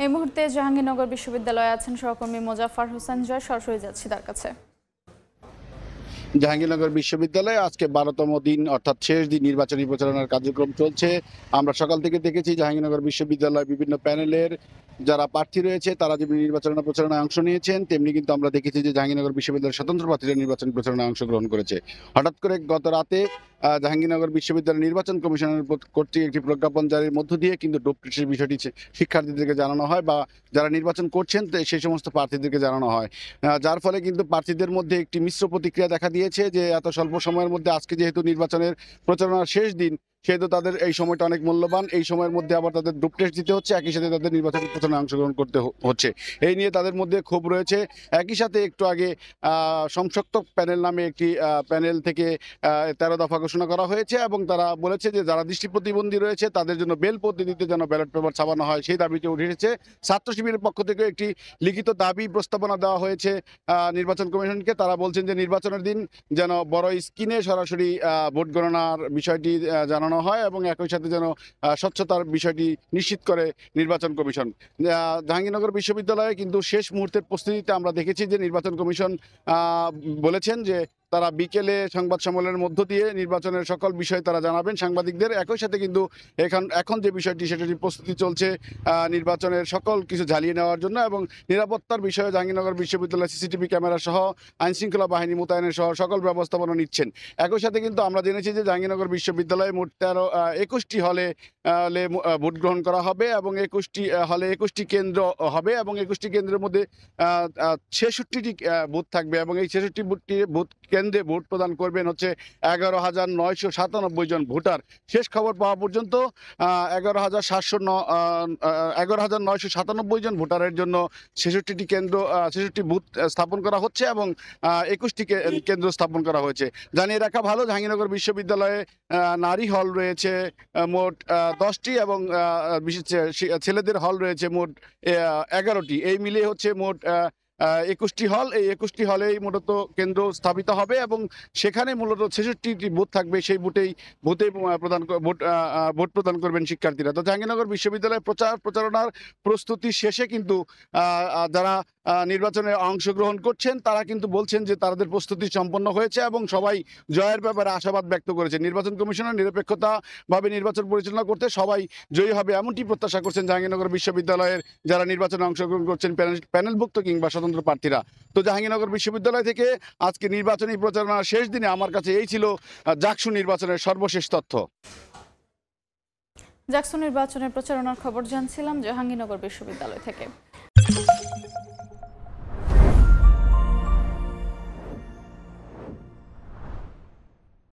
এই মুহূর্তে জাহাঙ্গীরনগর বিশ্ববিদ্যালয়ে আছেন সহকর্মী মোজাফফর হোসেন জয়। সরাসরি যাচ্ছি তার কাছে। জাহাঙ্গীরনগর বিশ্ববিদ্যালয়ে আজকে 12তম দিন অর্থাৎ শেষ দিন নির্বাচনী প্রচারণার কার্যক্রম চলছে। আমরা সকাল থেকে দেখেছি জাহাঙ্গীরনগর বিশ্ববিদ্যালয় বিভিন্ন প্যানেলের যারা প্রার্থী রয়েছে তারা যেমনি নির্বাচনী প্রচারণায় অংশ নিয়েছেন, তেমনি কিন্তু আমরা দেখেছি যে জাহাঙ্গীরনগর বিশ্ববিদ্যালয়ের স্বতন্ত্র প্রার্থীরা নির্বাচনী প্রচারণায় অংশগ্রহণ করেছে। হঠাৎ করে গত রাতে জাহাঙ্গীরনগর বিশ্ববিদ্যালয় নির্বাচন কমিশনের কর্তৃক একটি প্রজ্ঞাপন জারির মধ্য দিয়ে কিন্তু ডোপ টেস্টের বিষয়টি শিক্ষার্থীদেরকে জানানো হয় বা যারা নির্বাচন করছেন সেই সমস্ত প্রার্থীদেরকে জানানো হয়, যার ফলে কিন্তু প্রার্থীদের মধ্যে একটি মিশ্র প্রতিক্রিয়া দেখা দিয়েছে যে এত স্বল্প সময়ের মধ্যে আজকে যেহেতু নির্বাচনের প্রচারণার শেষ দিন, সেহেতু তাদের এই সময়টা অনেক মূল্যবান। এই সময়ের মধ্যে আবার তাদের ডোপ টেস্ট দিতে হচ্ছে, একই সাথে তাদের নির্বাচনী প্রচারণায় অংশগ্রহণ করতে হচ্ছে। এই নিয়ে তাদের মধ্যে ক্ষোভ রয়েছে। একই সাথে একটু আগে সংসক্ত প্যানেল নামে একটি প্যানেল থেকে 13 দফা ঘোষণা করা হয়েছে এবং তারা বলেছে যে যারা দৃষ্টি প্রতিবন্ধী রয়েছে তাদের জন্য বেল পদ্ধতিতে যেন ব্যালট পেপার ছাপানো হয়, সেই দাবিতে উঠে এসেছে। ছাত্র শিবিরের পক্ষ থেকে একটি লিখিত দাবি প্রস্তাবনা দেওয়া হয়েছে নির্বাচন কমিশনকে। তারা বলছেন যে নির্বাচনের দিন যেন বড় স্ক্রিনে সরাসরি ভোট গণনার বিষয়টি জানানো হয় এবং একই সাথে যেন স্বচ্ছতার বিষয়টি নিশ্চিত করে নির্বাচন কমিশন। জাহাঙ্গীরনগর বিশ্ববিদ্যালয়ে কিন্তু শেষ মুহূর্তের প্রস্তুতিতে আমরা দেখেছি যে নির্বাচন কমিশন বলেছেন যে তারা বিকেলে সংবাদ সম্মেলনের মধ্য দিয়ে নির্বাচনের সকল বিষয় তারা জানাবেন সাংবাদিকদের। একই সাথে কিন্তু এখন যে বিষয়টি সেটি প্রস্তুতি চলছে নির্বাচনের সকল কিছু ঝালিয়ে নেওয়ার জন্য এবং নিরাপত্তার বিষয়ে জাহাঙ্গীরনগর বিশ্ববিদ্যালয় সিসিটিভি ক্যামেরা সহ আইনশৃঙ্খলা বাহিনী মোতায়েনের সহ সকল ব্যবস্থাপনা নিচ্ছেন। একই সাথে কিন্তু আমরা জেনেছি যে জাহাঙ্গীরনগর বিশ্ববিদ্যালয়ে মোট 21টি হলে ভোট গ্রহণ করা হবে এবং 21টি কেন্দ্র হবে এবং 21টি কেন্দ্রের মধ্যে 66টি বুথ থাকবে এবং এই 66টি বুথ কেন্দ্রে ভোট প্রদান করবেন হচ্ছে 11,997 জন ভোটার। শেষ খবর পাওয়া পর্যন্ত 11,997 জন ভোটারের জন্য 66টি বুথ স্থাপন করা হচ্ছে এবং 21টি কেন্দ্র স্থাপন করা হয়েছে। জানিয়ে রাখা ভালো, জাহাঙ্গীরনগর বিশ্ববিদ্যালয়ে নারী হল রয়েছে মোট 10টি এবং ছেলেদের হল রয়েছে মোট 11টি। এই মিলিয়ে হচ্ছে মোট 21টি হল। এই 21টি হলেই মূলত কেন্দ্র স্থাপিত হবে এবং সেখানে মূলত 66টি বুথ থাকবে। সেই ভোট প্রদান করবেন শিক্ষার্থীরা। তো জাহাঙ্গীরনগর বিশ্ববিদ্যালয়ের প্রচারণার প্রস্তুতি শেষে কিন্তু যারা নির্বাচনে অংশগ্রহণ করছেন তারা কিন্তু বলছেন যে তাদের প্রস্তুতি সম্পন্ন হয়েছে এবং সবাই জয়ের ব্যাপারে আশাবাদ ব্যক্ত করেছে। নির্বাচন কমিশনের নিরপেক্ষতাভাবে নির্বাচন পরিচালনা করতে সবাই জয়ী হবে এমনটি প্রত্যাশা করছেন জাহাঙ্গীরনগর বিশ্ববিদ্যালয়ের যারা নির্বাচনে অংশগ্রহণ করছেন প্যানেলভুক্ত কিংবা স্বতন্ত্র প্রার্থীরা। তো জাহাঙ্গীরনগর বিশ্ববিদ্যালয় থেকে আজকে নির্বাচনী প্রচারণার শেষ দিনে আমার কাছে এই ছিল জাকসু নির্বাচনের সর্বশেষ তথ্য। জাকসু নির্বাচনের প্রচারণার খবর জানছিলাম জাহাঙ্গীরনগর বিশ্ববিদ্যালয় থেকে।